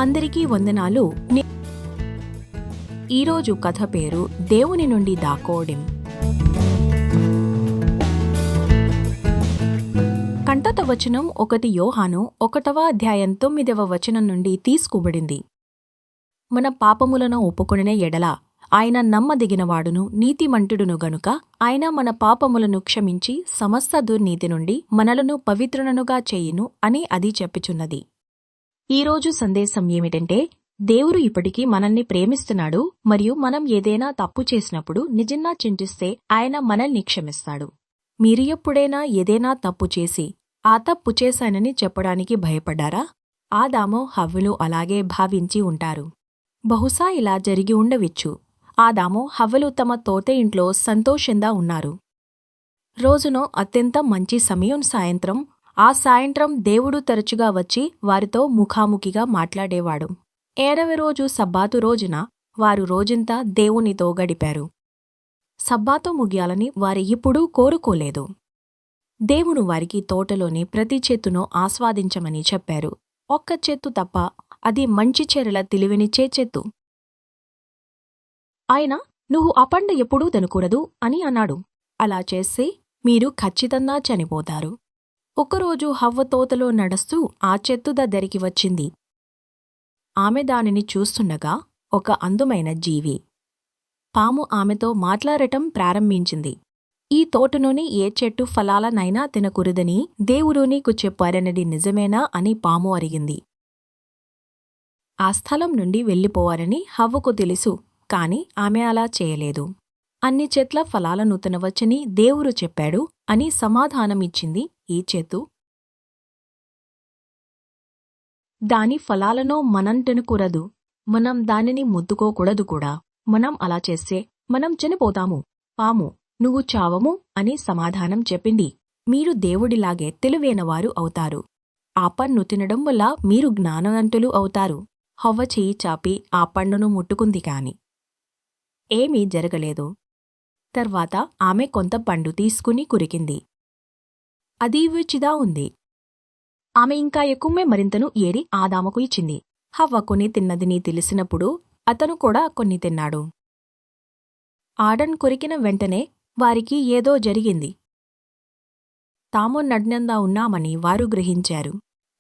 అందరికీ వందనాలు. ఈరోజు కథ పేరు దేవుని నుండి దాక్కోవడం. కంటత వచనం 1 యోహాను 1వ అధ్యాయం 9వ వచనం నుండి తీసుకోబడింది. మన పాపములను ఒప్పుకొనిన ఎడల ఆయన నమ్మదగినవాడును నీతిమంతుడును గనుక ఆయన మన పాపములను క్షమించి సమస్త దుర్నీతి నుండి మనలను పవిత్రులనుగా చేయును అని అది చెప్పుచున్నది. ఈరోజు సందేశం ఏమిటంటే, దేవుడు ఇప్పటికీ మనల్ని ప్రేమిస్తున్నాడు మరియు మనం ఏదైనా తప్పు చేసినప్పుడు నిజంగా చింతిస్తే ఆయన మనల్ని క్షమిస్తాడు. మీరు ఎప్పుడైనా ఏదైనా తప్పు చేసి ఆ తప్పు చేశానని చెప్పడానికి భయపడ్డారా? ఆదాము హవ్వలు అలాగే భావించి ఉంటారు. బహుశా ఇలా జరిగి ఉండవచ్చు. ఆదాము హవ్వలు తమ తోట ఇంట్లో సంతోషంగా ఉన్నారు. రోజునో అత్యంత మంచి సమయం సాయంత్రం. ఆ సాయంత్రం దేవుడు తరచుగా వచ్చి వారితో ముఖాముఖిగా మాట్లాడేవాడు. 7వ రోజు సబ్బాతు రోజున వారు రోజంతా దేవునితో గడిపారు. సబ్బాతు ముగియాలని వారు ఇప్పుడు కోరుకోలేదు. దేవుడు వారికి తోటలోని ప్రతి చెట్టును ఆస్వాదించమని చెప్పారు. ఒక్క చెట్టు తప్ప, అది మంచి చెరల తెలివినిచ్చే చెట్టు. ఆయన, నువ్వు ఆ పండు ఎప్పుడూ తినకూడదు అని అన్నాడు. అలా చేస్తే మీరు ఖచ్చితంగా చనిపోతారు. ఒకరోజు హవ్వ తోటలో నడుస్తూ ఆ చెట్టు దగ్గరికి వచ్చింది. ఆమె దానిని చూస్తుండగా ఒక అందమైన జీవి పాము ఆమెతో మాట్లాడటం ప్రారంభించింది. ఈ తోటలోని ఏ చెట్టు ఫలాలనైనా తినకూడదని దేవుడు నీకు చెప్పారన్నది నిజమేనా అని పాము అడిగింది. ఆ స్థలం నుండి వెళ్ళిపోవాలని హవ్వకు తెలుసు, కాని ఆమె అలా చేయలేదు. అన్ని చెట్ల ఫలాలను తినవచ్చని దేవుడు చెప్పాడు అని సమాధానమిచ్చింది. ఈ చెట్టు దాని ఫలాలను మనం తినకూడదు, మనం దానిని ముట్టుకోకూడదు కూడా. మనం అలా చేస్తే మనం చనిపోతాము. పాము, నువ్వు చావము అని సమాధానం చెప్పింది. మీరు దేవుడిలాగే తెలివైనవారు అవుతారు. ఆ పండు తినడం వల్ల మీరు జ్ఞానవంతులు అవుతారు. హవ్వ చెయ్యి చాపి ఆ పండును ముట్టుకుంది కాని ఏమీ జరగలేదు. తర్వాత ఆమె కొంత పండు తీసుకుని కురికింది. అది రుచిగా ఉంది. ఆమె ఇంకా ఎక్కువ మరింతను ఏరి ఆదాముకు ఇచ్చింది. హవ్వ కొన్ని తిన్నదిని తెలిసినప్పుడు అతను కూడా కొన్ని తిన్నాడు. ఆడన్ కొరికిన వెంటనే వారికి ఏదో జరిగింది. తాము నగ్నంగా ఉన్నామని వారు గ్రహించారు.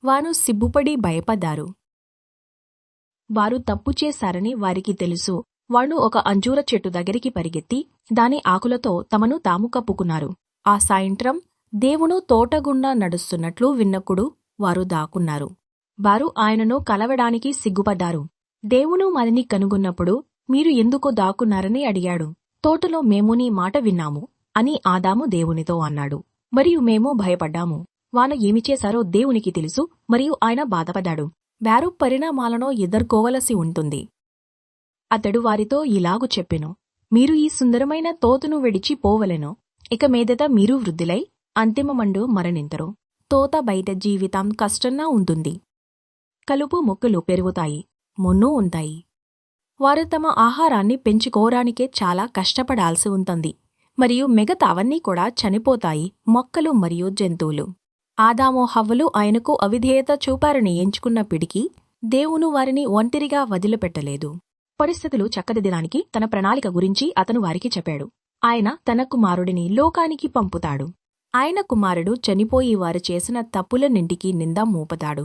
వారు సిగ్గుపడి భయపడ్డారు. వారు తప్పు చేశారని వారికి తెలుసు. వారు ఒక అంజూర చెట్టు దగ్గరికి పరిగెత్తి దాని ఆకులతో తమను తాము కప్పుకున్నారు. ఆ సాయంత్రం దేవుడు తోటగుండా నడుస్తున్నట్లు విన్నప్పుడు వారు దాక్కున్నారు. వారు ఆయనను కలవడానికి సిగ్గుపడ్డారు. దేవుడు మనని కనుగొన్నప్పుడు మీరు ఎందుకు దాక్కున్నారని అడిగాడు. తోటలో మేము నీ మాట విన్నాము అని ఆదాము దేవునితో అన్నాడు. మరియు మేము భయపడ్డాము. వారు ఏమి చేశారో దేవునికి తెలుసు మరియు ఆయన బాధపడ్డాడు. వారు పరిణామాలను ఎదుర్కోవలసి ఉంటుంది. అతడు వారితో ఇలాగు చెప్పెను, మీరు ఈ సుందరమైన తోటను విడిచి పోవలెను. ఇక మీదట మీరు వృద్ధులై అంతిమమండు మరణింతరు. తోట బయట జీవితం కష్టంగా ఉంటుంది. కలుపు మొక్కలు పెరుగుతాయి, మున్ను ఉంటాయి. వారు తమ ఆహారాన్ని పెంచుకోవడానికే చాలా కష్టపడాల్సి ఉంటుంది. మరియు మిగతావన్నీ కూడా చనిపోతాయి, మొక్కలు మరియు జంతువులు. ఆదాము హవ్వలు ఆయనకు అవిధేయత చూపారని ఎంచుకున్నప్పటికీ దేవుడు వారిని ఒంటరిగా వదిలిపెట్టలేదు. పరిస్థితులు చక్కదిద్దడానికి తన ప్రణాళిక గురించి అతను వారికి చెప్పాడు. ఆయన తన కుమారుడిని లోకానికి పంపుతాడు. ఆయన కుమారుడు చనిపోయి వారు చేసిన తప్పులన్నింటికీ నింద మోపుతాడు.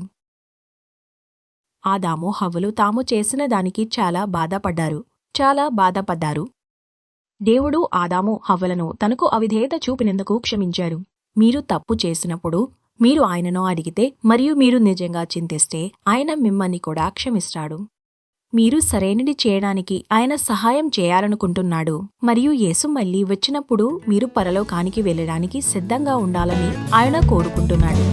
ఆదాము హవ్వలు తాము చేసిన దానికి చాలా బాధపడ్డారు. దేవుడు ఆదాము హవ్వలను తనకు అవిధేయత చూపినందుకు క్షమించారు. మీరు తప్పు చేసినప్పుడు మీరు ఆయనను అడిగితే మరియు మీరు నిజంగా చింతిస్తే ఆయన మిమ్మల్ని కూడా క్షమిస్తాడు. మీరు సరైనది చేయడానికి ఆయన సహాయం చేయాలనుకుంటున్నాడు. మరియు యేసు మళ్ళీ వచ్చినప్పుడు మీరు పరలోకానికి వెళ్ళడానికి సిద్ధంగా ఉండాలని ఆయన కోరుకుంటున్నాడు.